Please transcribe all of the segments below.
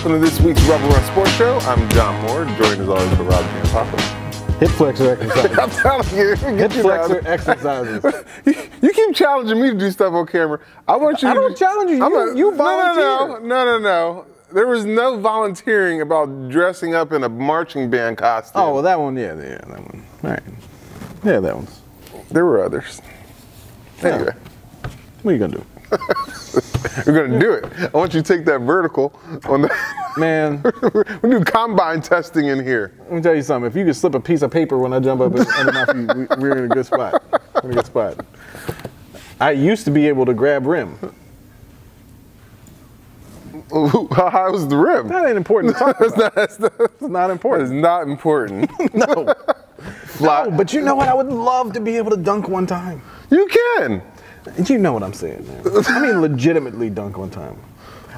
Welcome to this week's Rubber Run Sports Show. I'm John Moore, joined as always by Rob and Papa. Hip flexor exercises. I'm telling you. Hip flexor exercises. You keep challenging me to do stuff on camera. I want you I don't challenge you. You volunteer. No. There was no volunteering about dressing up in a marching band costume. Oh, well, that one, yeah, that one. All right. Yeah, that one's. There were others. Anyway. What are you going to do? We're going to do it. I want you to take that vertical on the... Man. We do combine testing in here. Let me tell you something. If you could slip a piece of paper when I jump up under my feet, we're in a good spot. We're in a good spot. I used to be able to grab rim. How high was the rim? That ain't important to talk about. It's not important. That is not important. No. No, but you know what? I would love to be able to dunk one time. You can. You know what I'm saying, man. I mean, legitimately dunk one time.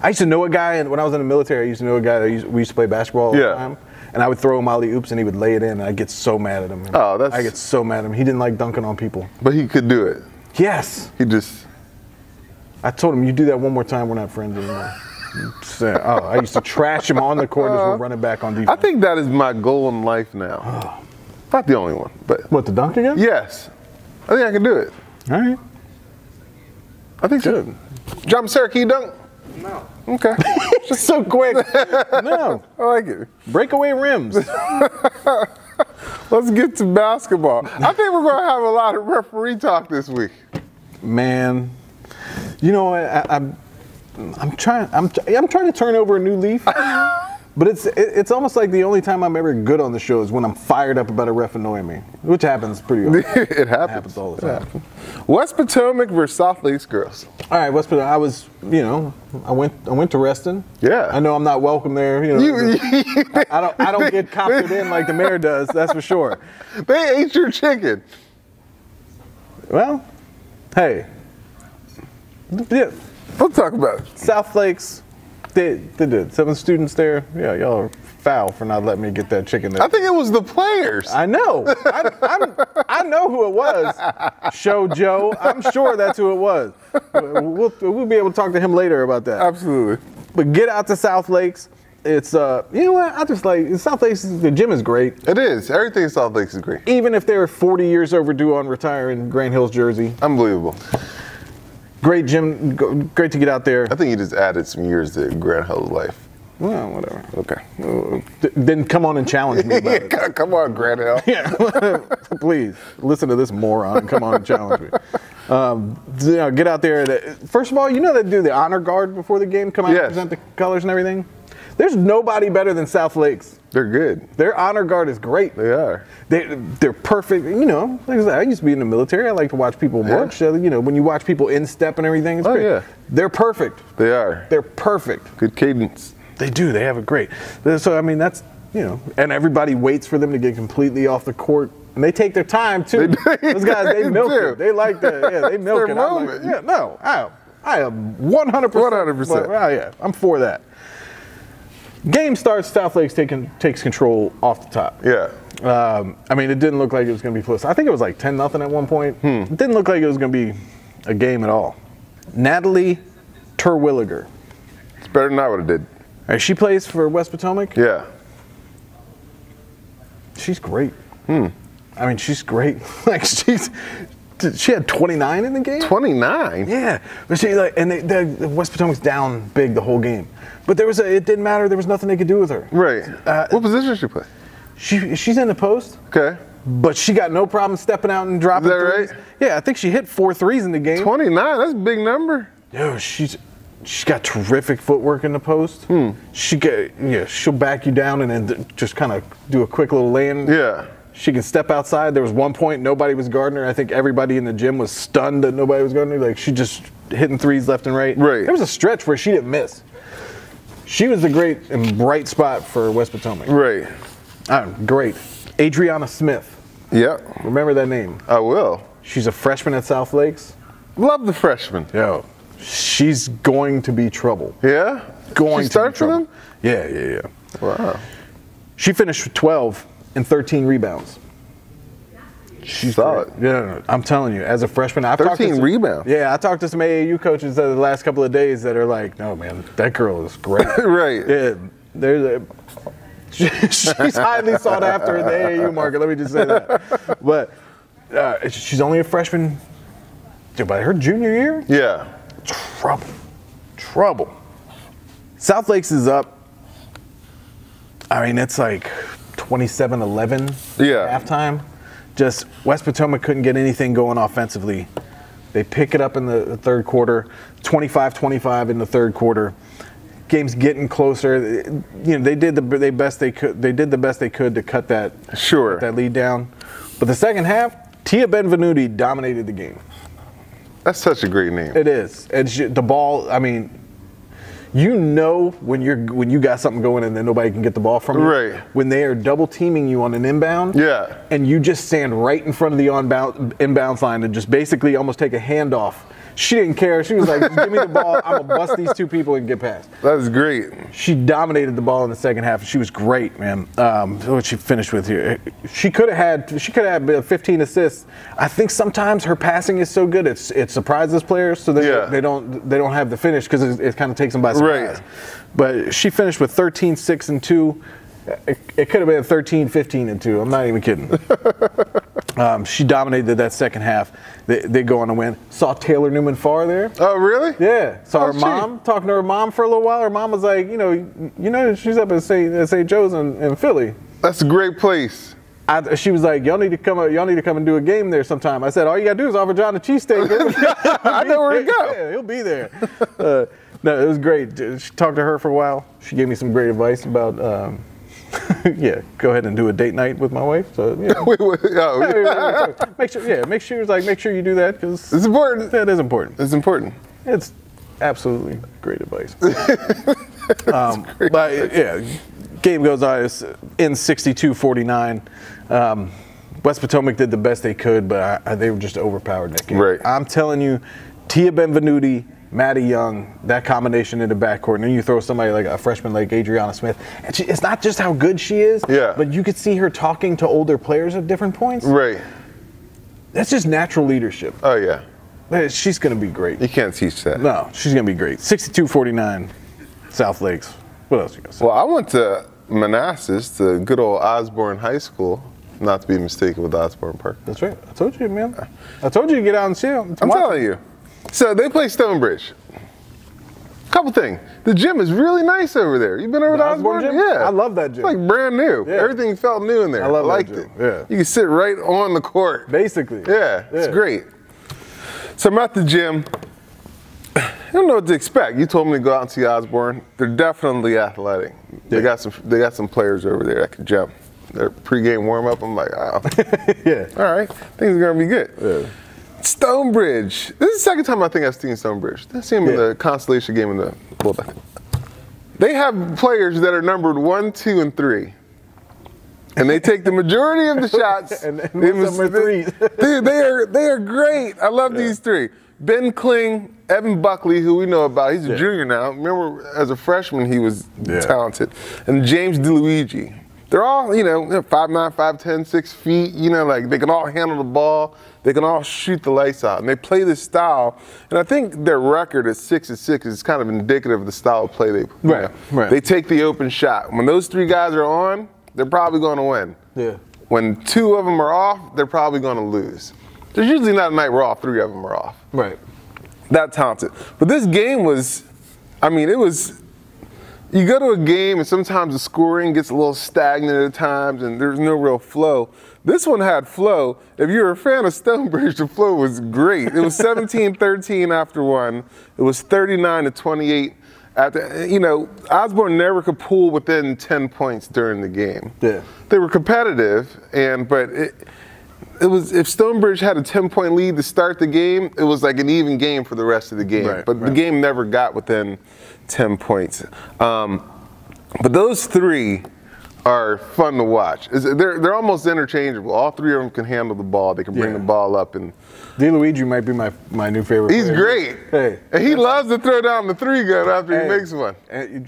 I used to know a guy, and when I was in the military, I used to know a guy that we used to play basketball all the time. And I would throw him alley-oops, and he would lay it in, and I'd get so mad at him. I get so mad at him. He didn't like dunking on people. But he could do it. Yes. He just... I told him, you do that one more time, we're not friends anymore. I used to trash him on the court as we're running back on defense. I think that is my goal in life now. Not the only one, but... What, to dunk again? Yes. I think I can do it. All right. I think so. John Sarah, can you dunk? No. Okay. Just so quick. No. I like it. Breakaway rims. Let's get to basketball. I think we're going to have a lot of referee talk this week. Man, you know what? I'm trying to turn over a new leaf. But it's almost like the only time I'm ever good on the show is when I'm fired up about a ref annoying me, which happens pretty often. It happens. It happens all the time. West Potomac versus South Lakes girls. All right, West Potomac. I went to Reston. Yeah. I know I'm not welcome there. I don't get coptered in like the mayor does. That's for sure. They ate your chicken. Well, hey. Yeah. We'll talk about it. South Lakes. They did. 7 students there. Yeah, y'all are foul for not letting me get that chicken there. I think it was the players. I know. I know who it was. Show Joe. I'm sure that's who it was. We'll be able to talk to him later about that. Absolutely. But get out to South Lakes. It's you know what? I just like South Lakes. The gym is great. It is. Everything in South Lakes is great. Even if they're 40 years overdue on retiring Grand Hills jersey. Unbelievable. Great gym, great to get out there. I think you just added some years to Grand Hill's life. Well, whatever. Okay. Then come on and challenge me about it. Come on, Grand Hill. Yeah, please listen to this moron and come on and challenge me. Get out there. First of all, you know they do the honor guard before the game, come out and present the colors and everything. There's nobody better than South Lakes. They're good. Their honor guard is great. They are. They're perfect. You know, like I said, I used to be in the military. I like to watch people march. You know, when you watch people in step and everything, it's great. Yeah. They're perfect. They are. They're perfect. Good cadence. They do. They have it great. So I mean, that's and everybody waits for them to get completely off the court. And they take their time too. Those guys, they milk it. They like that. Yeah, they milk it. Moment. Like, no, I am 100%. 100%. Oh yeah, I'm for that. Game starts, South Lakes takes control off the top. Yeah. I mean, it didn't look like it was going to be close. I think it was like 10-0 at one point. It didn't look like it was going to be a game at all. Natalie Terwilliger. It's better than I would have did. All right, she plays for West Potomac. Yeah. She's great. I mean, she's great. Like she had 29 in the game. 29. Yeah, but she the West Potomac's down big the whole game. But it didn't matter. There was nothing they could do with her. Right. What position does she play? She's in the post. Okay. But she got no problem stepping out and dropping threes. Right? Yeah, I think she hit 4 threes in the game. 29. That's a big number. Yo, she's got terrific footwork in the post. She'll back you down and then just kind of do a quick little lay-in. Yeah. She can step outside. There was one point nobody was guarding her. I think everybody in the gym was stunned that nobody was guarding her. Like she just hitting threes left and right. Right. There was a stretch where she didn't miss. She was the great and bright spot for West Potomac. Right. Great. Adriana Smith. Yep. Remember that name. I will. She's a freshman at South Lakes. Love the freshman. Yo, she's going to be trouble. Yeah? Going she start to be trouble. for them? Yeah. Wow. She finished with 12 and 13 rebounds. She's solid. Yeah, I'm telling you, as a freshman, I've 13 rebounds. Yeah, I talked to some AAU coaches the last couple of days that are like, no, man, that girl is great. Right. Yeah, she's highly sought after in the AAU market. Let me just say that. But she's only a freshman. By her junior year? Yeah. Trouble. South Lakes is up. I mean, it's like 27-11 halftime. Just West Potomac couldn't get anything going offensively. They pick it up in the third quarter, 25-25 in the third quarter. Game's getting closer. You know, they did the best they could. They did the best they could to cut that lead down. But the second half, Tia Benvenuti dominated the game. That's such a great name. It is. It's the ball. I mean, you know when you got something going and then nobody can get the ball from you. Right. When they are double teaming you on an inbound. Yeah. And you just stand right in front of the inbounds line and just basically almost take a handoff. She didn't care. She was like, just give me the ball. I'm going to bust these two people and get past. That was great. She dominated the ball in the second half. She was great, man. What she finished with here. She could have had 15 assists. I think sometimes her passing is so good it surprises players, so they don't have the finish because it kind of takes them by surprise. Right. But she finished with 13, 6, and 2. It could have been 13, 15, and 2. I'm not even kidding. She dominated that second half. They go on to win. Saw Taylor Newman Farr there. Oh, really? Yeah. Saw her mom, talking to her mom for a little while. Her mom was like, you know, she's up at St. Joe's in Philly. That's a great place. She was like, y'all need to come and do a game there sometime. I said, all you gotta do is offer John a cheesesteak. I know where to go. Yeah, he'll be there. No, it was great. She talked to her for a while. She gave me some great advice about. Yeah, go ahead and do a date night with my wife. So yeah. Make sure you do that because it's important. That is important. It's important. It's absolutely great advice. But yeah, game goes on. It's in 62-49. West Potomac did the best they could, but they were just overpowered that game. Right. I'm telling you, Tia Benvenuti, Maddie Young, that combination in the backcourt, and then you throw somebody like a freshman like Adriana Smith. And it's not just how good she is, but you could see her talking to older players at different points. Right. That's just natural leadership. Oh, yeah. She's going to be great. You can't teach that. No, she's going to be great. 62-49, South Lakes. What else you got to say? Well, I went to Manassas, to good old Osborne High School, not to be mistaken with Osborne Park. That's right. I told you, man. I told you to get out and see them. I'm telling you. So they play Stonebridge. Couple things. The gym is really nice over there. You been over to Osborne? Gym? Yeah. I love that gym. It's like brand new. Yeah. Everything felt new in there. I liked it. Yeah. You can sit right on the court. Basically. Yeah, it's great. So I'm at the gym. I don't know what to expect. You told me to go out and see Osborne. They're definitely athletic. They got some players over there that can jump. Their pregame warm up. I'm like, oh. Yeah. All right. Things are gonna be good. Yeah. Stonebridge. This is the second time I think I've seen Stonebridge. I've seen them in the consolation game in the. Well, they have players that are numbered 1, 2, and 3, and they take the majority of the shots. and most of them are threes. Dude, they are great. I love these three. Ben Kling, Evan Buckley, who we know about. He's a junior now. Remember, as a freshman, he was talented. And James DeLuigi. They're all, 5'9", 5'10", 6 feet. Like they can all handle the ball. They can all shoot the lights out. And they play this style. And I think their record at 6-6 is kind of indicative of the style of play they play. Right. They take the open shot. When those three guys are on, they're probably going to win. Yeah. When two of them are off, they're probably going to lose. There's usually not a night where all three of them are off. Right. That talented. But this game was, you go to a game and sometimes the scoring gets a little stagnant at times and there's no real flow. This one had flow. If you're a fan of Stonebridge, the flow was great. It was 17-13 after one. It was 39-28 after. Osborne never could pull within 10 points during the game. Yeah. They were competitive, but it was, if Stonebridge had a 10-point lead to start the game, it was like an even game for the rest of the game. But the game never got within 10 points. But those three are fun to watch. They're almost interchangeable. All three of them can handle the ball. They can bring the ball up. And DeLuigi might be my new favorite He's player. great. Hey. And he loves to throw down the three gun after he makes one.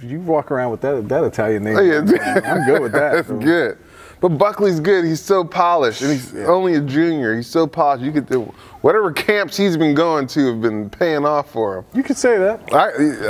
You walk around with that Italian name. Oh, yeah. I'm good with that. That's good. But Buckley's good. He's so polished, and he's only a junior. He's so polished. You could do whatever camps he's been going to have been paying off for him. You could say that.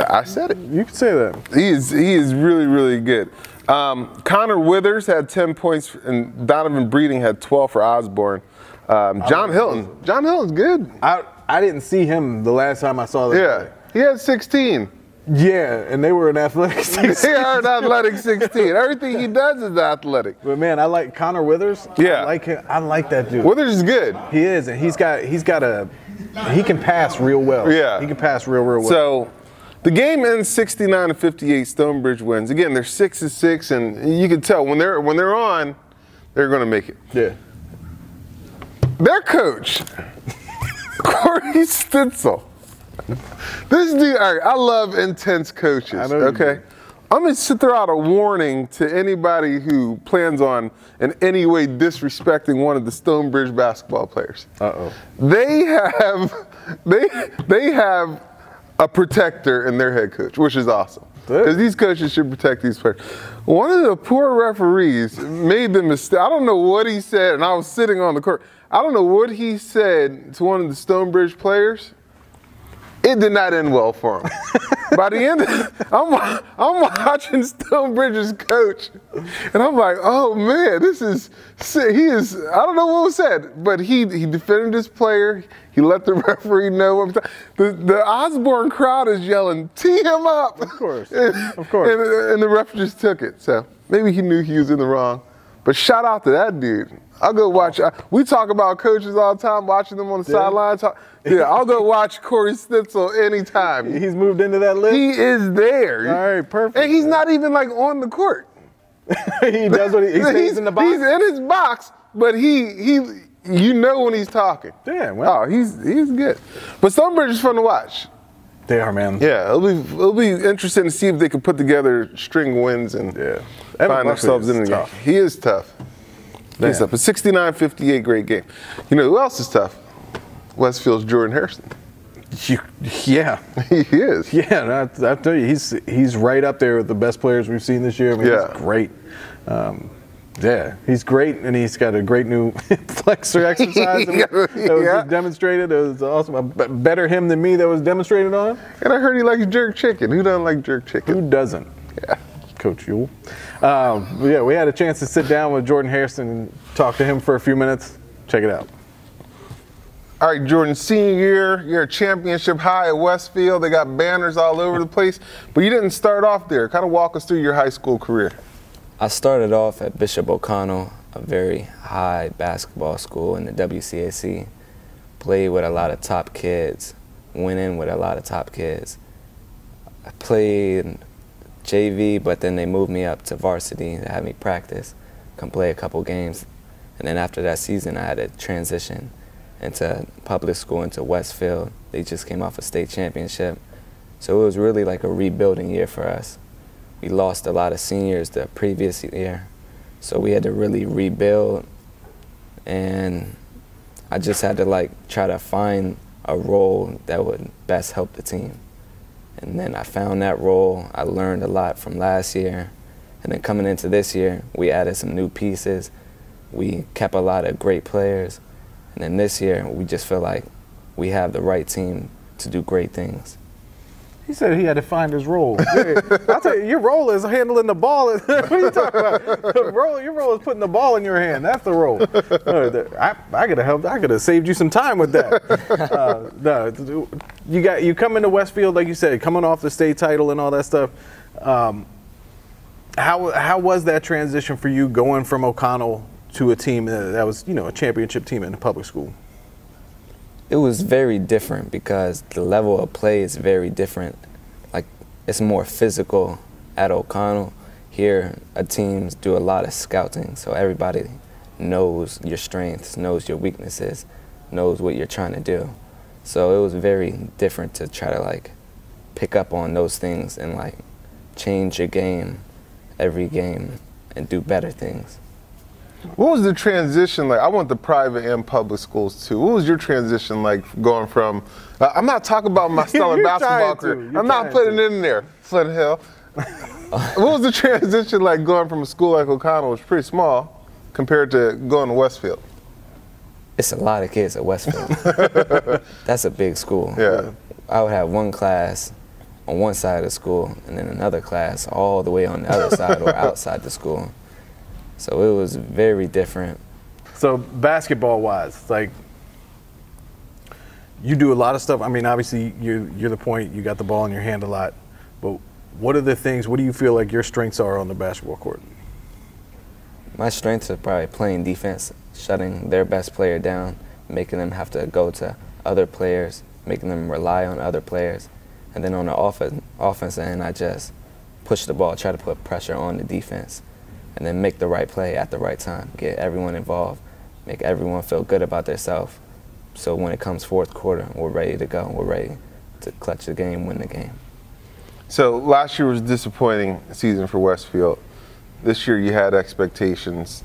I said it. You could say that. He is really, really good. Connor Withers had 10 points, and Donovan Breeding had 12 for Osborne. John Hilton's good. I didn't see him the last time I saw them. Yeah, he had 16. Yeah, and they were an athletic 16. They are an athletic 16. Everything he does is athletic. But man, I like Connor Withers. Yeah, I like him. I like that dude. Withers is good. He is, and he can pass real well. Yeah, he can pass real well. So the game ends 69-58. Stonebridge wins. Again, they're 6-6, and you can tell when they're on, they're going to make it. Yeah. Their coach, Corey Stitzel. This dude, all right, I love intense coaches, okay? I'm going to throw out a warning to anybody who plans on in any way disrespecting one of the Stonebridge basketball players. Uh-oh. They have a protector in their head coach, which is awesome. Because these coaches should protect these players. One of the poor referees made the mistake. I don't know what he said, and I was sitting on the court. I don't know what he said to one of the Stonebridge players. It did not end well for him. By the end, I'm watching Stonebridge's coach, and I'm like, oh man, he is. I don't know what was said, but he defended his player. He let the referee know what was. The Osborne crowd is yelling, "Tee him up!" Of course, of course. And the ref just took it. So maybe he knew he was in the wrong. But shout out to that dude. I'll go watch. We talk about coaches all the time, watching them on the sidelines. Yeah, I'll go watch Corey Stitzel anytime. He's moved into that list? He is there. All right, perfect. And he's not even like on the court. He does what he stays in the box? He's in his box, but you know when he's talking. Yeah, well. Oh, he's good. But Stonebridge is fun to watch. They are, man. Yeah, it'll be interesting to see if they can put together string wins and find themselves in the game. He is tough. He's tough. But 69-58, great game. You know who else is tough? Westfield's Jordan Harrison. Yeah. He is. Yeah, I tell you, he's right up there with the best players we've seen this year. I mean, he's great. Yeah, he's great, and he's got a great new flexor exercise that was just demonstrated. It was awesome. A better him than me that was demonstrated on. And I heard he likes jerk chicken. Who doesn't like jerk chicken? Who doesn't? Yeah. Coach Yule. Yeah, we had a chance to sit down with Jordan Harrison and talk to him for a few minutes. Check it out. All right, Jordan, senior year, you're a championship high at Westfield. They got banners all over the place, but you didn't start off there. Kind of walk us through your high school career. I started off at Bishop O'Connell, a very high basketball school in the WCAC. Played with a lot of top kids, went in with a lot of top kids. I played JV, but then they moved me up to varsity to have me practice, come play a couple games. And then after that season, I had to transition into public school, into Westfield. They just came off a state championship. So it was really like a rebuilding year for us. We lost a lot of seniors the previous year, so we had to really rebuild. And I just had to try to find a role that would best help the team. And then I found that role. I learned a lot from last year. And then coming into this year, we added some new pieces. We kept a lot of great players. And then this year, we just feel like we have the right team to do great things. He said he had to find his role. I'll tell you, your role is handling the ball. What are you talking about? Your role is putting the ball in your hand. That's the role. I could have helped. I could have saved you some time with that. No, you come into Westfield, like you said, coming off the state title and all that stuff. How was that transition for you going from O'Connell to a team that was, a championship team in the public school? It was very different because the level of play is very different. It's more physical at O'Connell. Here, teams do a lot of scouting, so everybody knows your strengths, knows your weaknesses, knows what you're trying to do. So it was very different to try to pick up on those things and change your game every game and do better things. What was the transition like? I went to private and public schools too. What was your transition like going from, I'm not talking about my stellar basketball career. I'm not putting it in there, Flint Hill. What was the transition like going from a school like O'Connell, which was pretty small, compared to going to Westfield? It's a lot of kids at Westfield. That's a big school. Yeah. I would have one class on one side of the school and then another class all the way on the other side or outside the school. So it was very different. So basketball-wise, like, you do a lot of stuff. I mean, obviously, you're the point. You got the ball in your hand a lot. But what are the things, what do you feel like your strengths are on the basketball court? My strengths are probably playing defense, shutting their best player down, making them have to go to other players, making them rely on other players. And then on the offense end, I just push the ball, try to put pressure on the defense, and then make the right play at the right time, get everyone involved, make everyone feel good about themselves. So when it comes fourth quarter, we're ready to go. We're ready to clutch the game, win the game. So last year was a disappointing season for Westfield. This year you had expectations,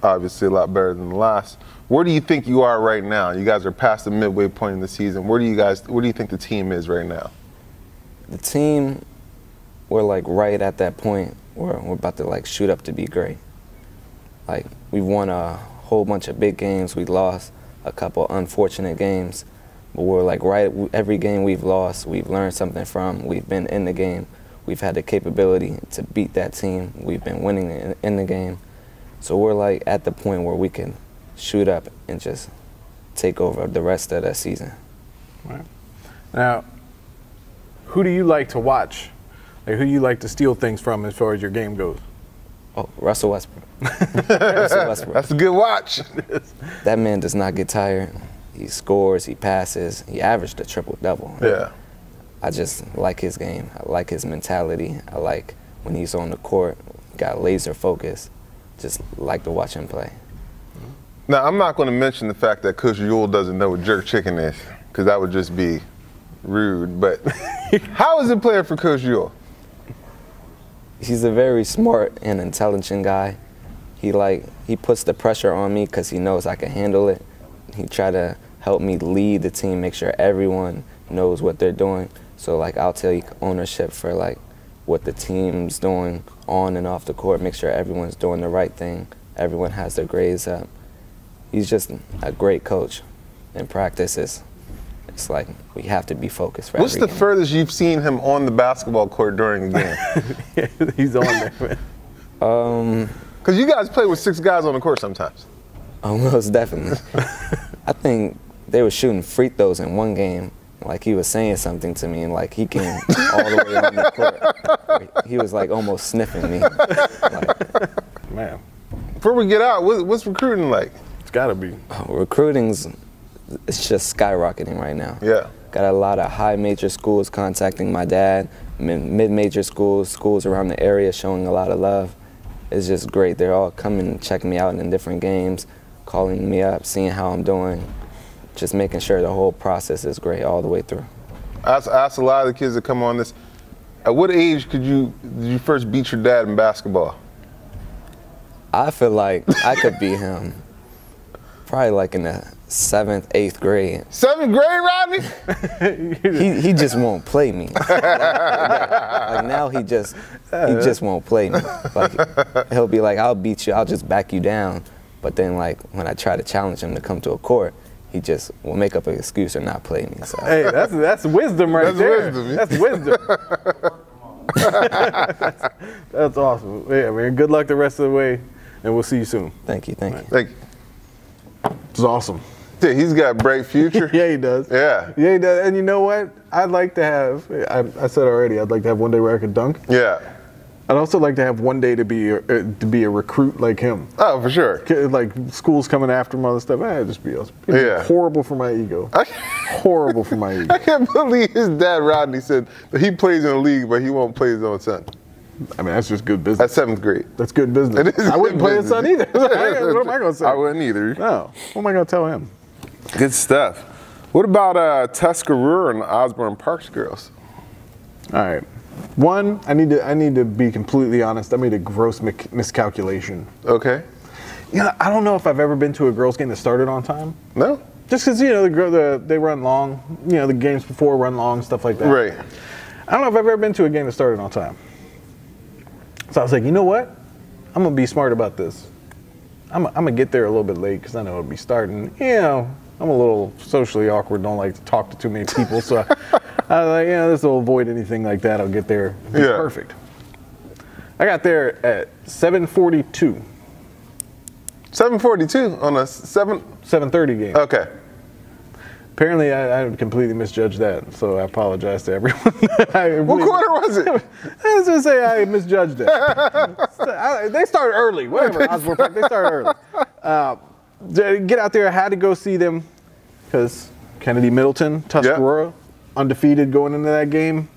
obviously a lot better than the last. Where do you think you are right now? You guys are past the midway point in the season. Where do you think the team is right now? The team, we're like right at that point where we're about to like shoot up to be great. Like, we won a whole bunch of big games. We lost a couple unfortunate games, but we're like right, every game we've lost, we've learned something from. We've been in the game. We've had the capability to beat that team. We've been winning in the game. So we're like at the point where we can shoot up and just take over the rest of the season. Right. Now, who do you like to watch? Like, who do you like to steal things from as far as your game goes? Oh, Russell Westbrook. Russell Westbrook. That's a good watch. That man does not get tired. He scores, he passes, he averaged a triple-double. Yeah. I just like his game. I like his mentality. I like when he's on the court, got laser focus. Just like to watch him play. Now, I'm not going to mention the fact that Coach Yule doesn't know what jerk chicken is, because that would just be rude. But how is it playing for Coach Yule? He's a very smart and intelligent guy. He puts the pressure on me because he knows I can handle it. He try to help me lead the team, make sure everyone knows what they're doing. So like, I'll take ownership for like what the team's doing on and off the court, make sure everyone's doing the right thing, everyone has their grades up. He's just a great coach. In practice, it's like we have to be focused for What's every the game. furthest you've seen him on the basketball court during a game? Yeah, he's on there. Because you guys play with 6 guys on the court sometimes. Most definitely. I think they were shooting free throws in one game. Like, he was saying something to me, and like he came all the way on the court. He was like almost sniffing me. Like, Man, Before we get out, what's recruiting like? it's got to be. recruiting's, it's just skyrocketing right now. Yeah. Got a lot of high major schools contacting my dad, mid-major schools around the area showing a lot of love. It's just great. They're all coming, checking me out in different games, calling me up, seeing how I'm doing, just making sure the whole process is great all the way through. I asked a lot of the kids that come on this, at what age did you first beat your dad in basketball? I feel like I could beat him probably like in the 7th, 8th grade. 7th grade, Rodney? He just won't play me. Like now he just won't play me. Like, he'll be like, I'll beat you, I'll just back you down. But then like when I try to challenge him to come to a court, he just will make up an excuse or not play me. So. Hey, that's wisdom right there. That's wisdom. That's awesome. Yeah, man. Good luck the rest of the way, and we'll see you soon. Thank you, thank you. Like, It's awesome. yeah, he's got a bright future. Yeah, he does. Yeah. Yeah, he does. And you know what? I'd like to have, I said already, I'd like to have one day where I could dunk. Yeah. I'd also like to have one day to be a recruit like him. Oh, for sure. Like schools coming after him, all this stuff. It'd just be awesome. It'd be Yeah. horrible for my ego. Horrible for my ego. I can't believe his dad, Rodney, said that he plays in the league, but he won't play his own son. I mean, that's just good business. At 7th grade. That's good business. It is I wouldn't good play his son business. either. What am I going to say? I wouldn't either. No. What am I going to tell him? Good stuff. What about Tuscarora and Osborne Parks girls? All right. One, I need to be completely honest. I made a gross miscalculation. Okay. You know, I don't know if I've ever been to a girls' game that started on time. No? Just because, you know, they run long. You know, the games before run long, stuff like that. Right. I don't know if I've ever been to a game that started on time. So I was like, you know what? I'm going to be smart about this. I'm gonna get there a little bit late because I know it'll be starting. You know, I'm a little socially awkward. Don't like to talk to too many people, so I was like, this will avoid anything like that. I'll get there. It'll be perfect. I got there at 7:42. 7:42 on a 7:30 game. Okay. Apparently, I completely misjudged that, so I apologize to everyone. What quarter was it? I was going to say I misjudged it. They started early. Whatever, Osborne Park, they started early. Get out there. I had to go see them because Kennedy Middleton, Tuscarora, undefeated going into that game.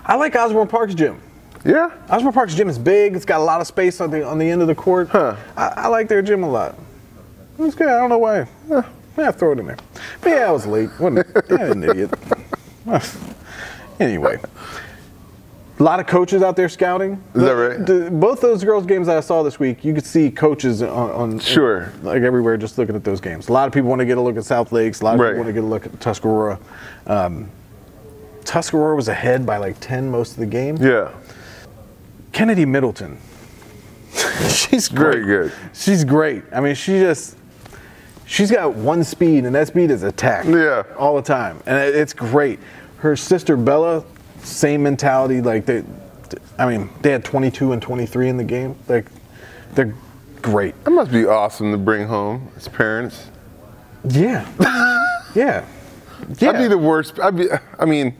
I like Osborne Park's gym. Yeah? Osborne Park's gym is big. It's got a lot of space on the end of the court. Huh. I like their gym a lot. It's good. I don't know why. Yeah, throw it in there. But yeah, I was late. I'm an idiot. Anyway. A lot of coaches out there scouting. Is that right? Both those girls' games that I saw this week, you could see coaches on like everywhere just looking at those games. A lot of people want to get a look at South Lakes. A lot of people want to get a look at Tuscarora. Tuscarora was ahead by like 10 most of the game. Yeah. Kennedy Middleton. She's great. Very good. She's great. I mean, she's got one speed, and that speed is attack. Yeah. All the time. And it's great. Her sister Bella, same mentality. Like they had 22 and 23 in the game. They're great. That must be awesome to bring home as parents. Yeah. Yeah. I'd be the worst. I mean,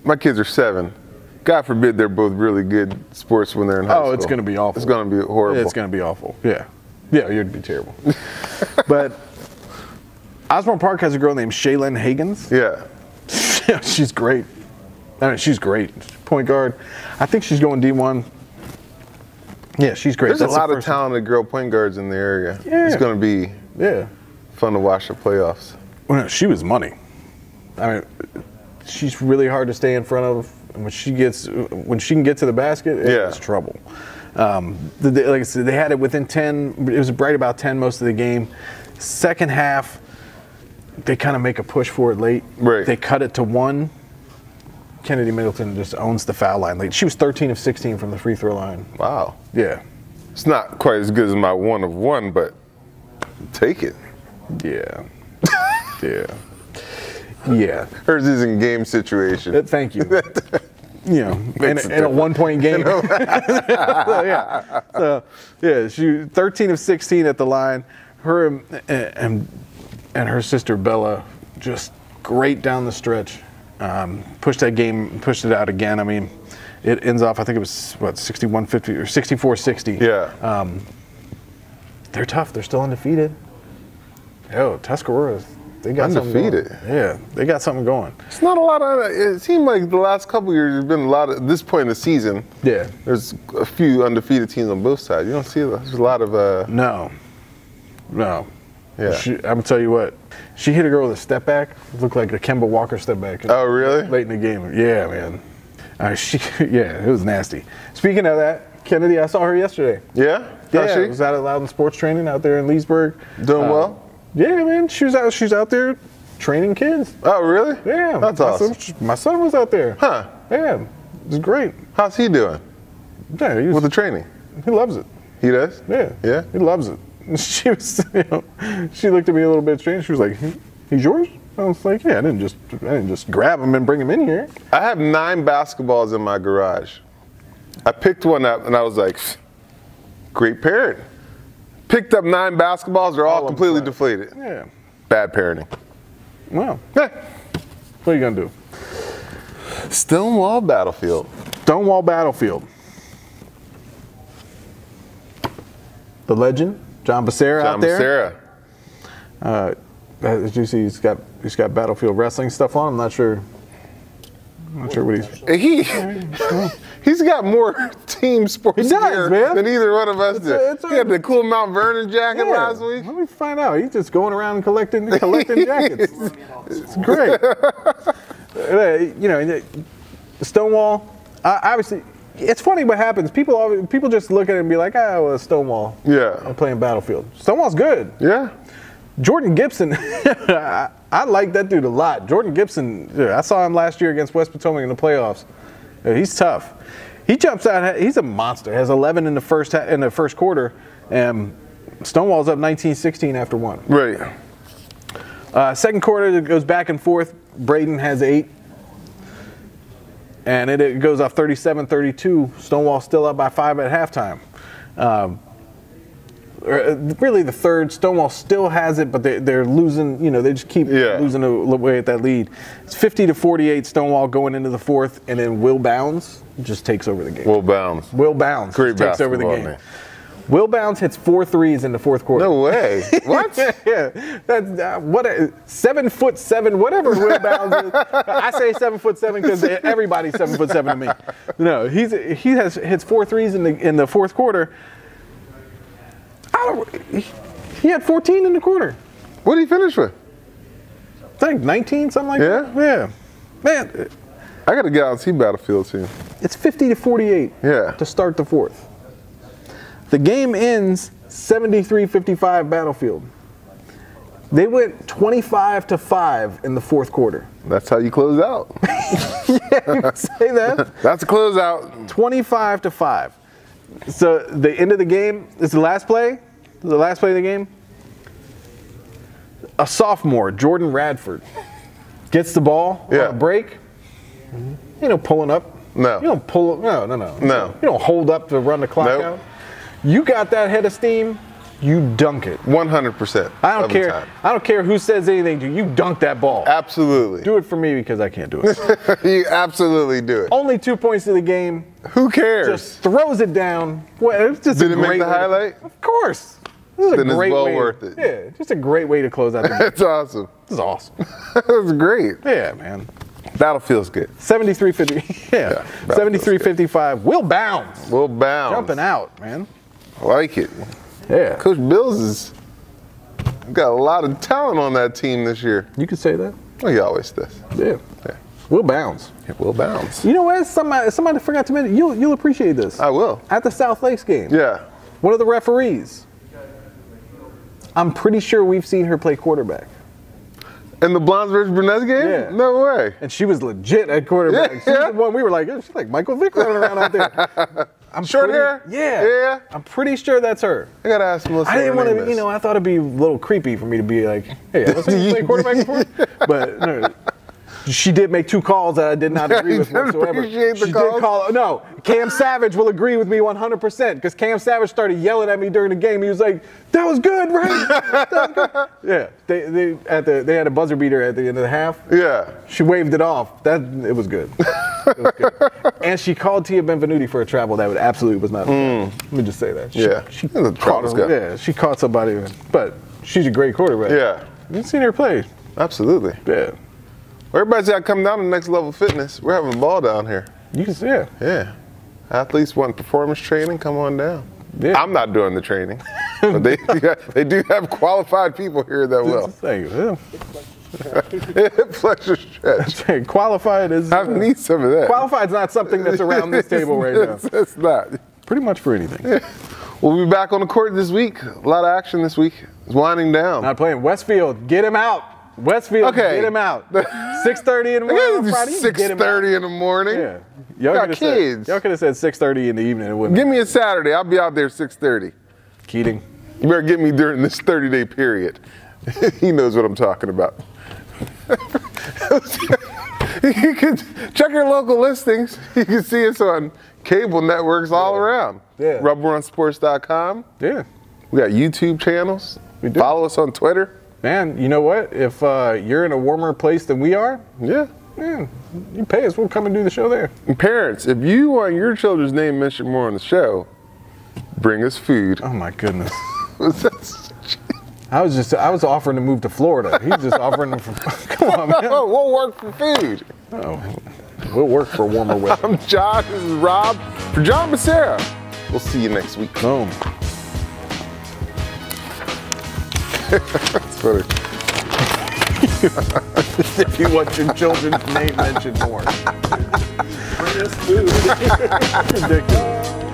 my kids are 7. God forbid they're both really good sports when they're in high school. Oh, it's going to be awful. It's going to be horrible. It's going to be awful. Yeah. Yeah, you'd be terrible. But Osborne Park has a girl named Shaylin Higgins. Yeah. Yeah, she's great. I mean, she's great. Point guard. I think she's going D1. Yeah, she's great. There's a lot of talented girl point guards in the area. Yeah. It's going to be fun to watch the playoffs. Well, no, she was money. I mean, she's really hard to stay in front of. And when she can get to the basket, it's trouble. Like I said, they had it within 10. It was right about 10 most of the game. Second half, they kind of make a push for it late. Right. They cut it to 1. Kennedy Middleton just owns the foul line. Like, she was 13 of 16 from the free throw line. Wow. Yeah. It's not quite as good as my 1 of 1, but take it. Yeah. Yeah. Yeah. Hers is in game situation. Thank you. You know, in a 1-point game. She 13 of 16 at the line. Her and her sister Bella just great down the stretch. Pushed it out again. I mean, it ends off, I think it was, 61-50 or 64-60. Yeah. They're tough. They're still undefeated. Tuscarora, they got undefeated. Something going. Yeah, they got something going. It's not a lot of. It seemed like the last couple of years there's been a lot of. At this point in the season, there's a few undefeated teams on both sides. You don't see there's a lot of. No. Yeah. I'm gonna tell you what. She hit a girl with a step back. It looked like a Kemba Walker step back. Oh, really? Late in the game. Yeah, man. It was nasty. Speaking of that, Kennedy, I saw her yesterday. Yeah. Yeah. She was out at Loudon Sports Training out there in Leesburg. Doing well. Yeah, man. She's out there training kids. Oh, really? Yeah. That's awesome. My son was out there. Huh. Yeah. It was great. How's he doing? Yeah, with the training? He loves it. He does? Yeah. Yeah? He loves it. She was, she looked at me a little bit strange. She was like, "He's yours?" I was like, "Yeah, I didn't just grab him and bring him in here." I have 9 basketballs in my garage. I picked one up and I was like, great parent. Picked up 9 basketballs, they're all completely deflated. Yeah. Bad parenting. Well, what are you gonna do? Stonewall Battlefield. Stonewall Battlefield. The legend, John Becerra out there. As you see, he's got Battlefield Wrestling stuff on. I'm not sure what he's got more team sports gear than either one of us did. He had the cool Mount Vernon jacket last week. Let me find out. He's just going around collecting jackets. It's great. Stonewall. Obviously, it's funny what happens. People just look at it and be like, "Oh, well, Stonewall." Yeah. I'm playing Battlefield. Stonewall's good. Yeah. Jordan Gibson, I like that dude a lot. Jordan Gibson, I saw him last year against West Potomac in the playoffs. He's tough. He jumps out. He's a monster. Has 11 in the first quarter, And Stonewall's up 19-16 after one. Right. Second quarter, it goes back and forth. Braden has 8. And it goes off 37-32. Stonewall still up by 5 at halftime. Really, the third, Stonewall still has it, but they're losing. You know, they just keep losing away at that lead. It's 50-48. Stonewall going into the fourth, and then Will Bounds just takes over the game. Will Bounds. Will Bounds takes over the game. Man. Will Bounds hits 4 threes in the fourth quarter. No way. What? Yeah, that's 7'7", whatever Will Bounds is. I say 7'7" because everybody's 7'7" to me. No, he hits 4 threes in the fourth quarter. He had 14 in the quarter. What did he finish with? I think 19, something like that. Yeah. Man, I got to get out and see Battlefield soon. It's 50-48 to start the fourth. The game ends 73-55 Battlefield. They went 25-5 in the fourth quarter. That's how you close out. Yeah, you could say that. That's a closeout. 25-5. So the end of the game is the last play. The last play of the game. A sophomore, Jordan Radford, gets the ball on a break. You know, pulling up. No. You don't pull up. No. No. You don't hold up to run the clock out. You got that head of steam. You dunk it. 100%. I don't care. I don't care who says anything to you. You dunk that ball. Absolutely. Do it for me because I can't do it. You absolutely do it. Only 2 points of the game. Who cares? Just throws it down. Well, it's just Did it make the highlight? Of course. This is then a great it's well way. Worth it. Yeah, just a great way to close out the game. That's awesome. This is awesome. That's great. Yeah, man. Battlefield's good. 73-50. Yeah. 73-55. Will Bounds. Will Bounds. Jumping out, man. I like it. Yeah. Coach Bills has got a lot of talent on that team this year. You could say that. Well, he always does. Yeah. Will Bounds. Yeah, Will Bounds. You know what? Somebody forgot to mention. You'll appreciate this. I will. At the South Lakes game. Yeah. One of the referees. I'm pretty sure we've seen her play quarterback. In the Blondes versus Brunettes game? Yeah. No way. And she was legit at quarterback. Yeah. She was the one we were like, she's like Michael Vick running around out there. Short hair? Yeah. I'm pretty sure that's her. I gotta ask Melissa. I didn't want to, I thought it'd be a little creepy for me to be like, hey, have I seen you play quarterback before? But no. She did make 2 calls that I did not agree with whatsoever. Appreciate the she calls? did call. No, Cam Savage will agree with me 100% because Cam Savage started yelling at me during the game. He was like, "That was good, right?" That was good. Yeah, they had a buzzer beater at the end of the half. Yeah. She waved it off. It was good. It was good. And she called Tia Benvenuti for a travel that absolutely was not. Let me just say that. She caught her. Yeah, she caught somebody, but she's a great quarterback. Yeah. You've seen her play. Absolutely. Yeah. Everybody's got to come down to next level fitness. We're having a ball down here. You can see it. Yeah. Athletes want performance training, come on down. Yeah. I'm not doing the training. But they do have qualified people here that will. Hip flexor stretch. Qualified is. I need some of that. Qualified's not something that's around this table right now. It's not. Pretty much for anything. Yeah. We'll be back on the court this week. A lot of action this week. It's winding down. Not playing. Westfield, get him out. Westfield, get him out. 6:30 in the morning on Friday. 6:30 in the morning. Yeah. Y'all got kids. Y'all could have said 6:30 in the evening. It wouldn't. Give me a Saturday. I'll be out there 6:30. Keating. You better get me during this 30-day period. He knows what I'm talking about. You can check your local listings. You can see us on cable networks all around. Yeah. RubberOnSports.com. Yeah. We got YouTube channels. We do. Follow us on Twitter. Man, you know what? If you're in a warmer place than we are, you pay us. We'll come and do the show there. And parents, if you want your children's name mentioned more on the show, bring us food. Oh my goodness. I was offering to move to Florida. He's just offering to. Come on, man. We'll work for food. Oh, we'll work for warmer weather. I'm Josh. This is Rob. For John Becerra. We'll see you next week. Boom. That's funny. If you want your children's name mentioned more. Bring us food. Ridiculous.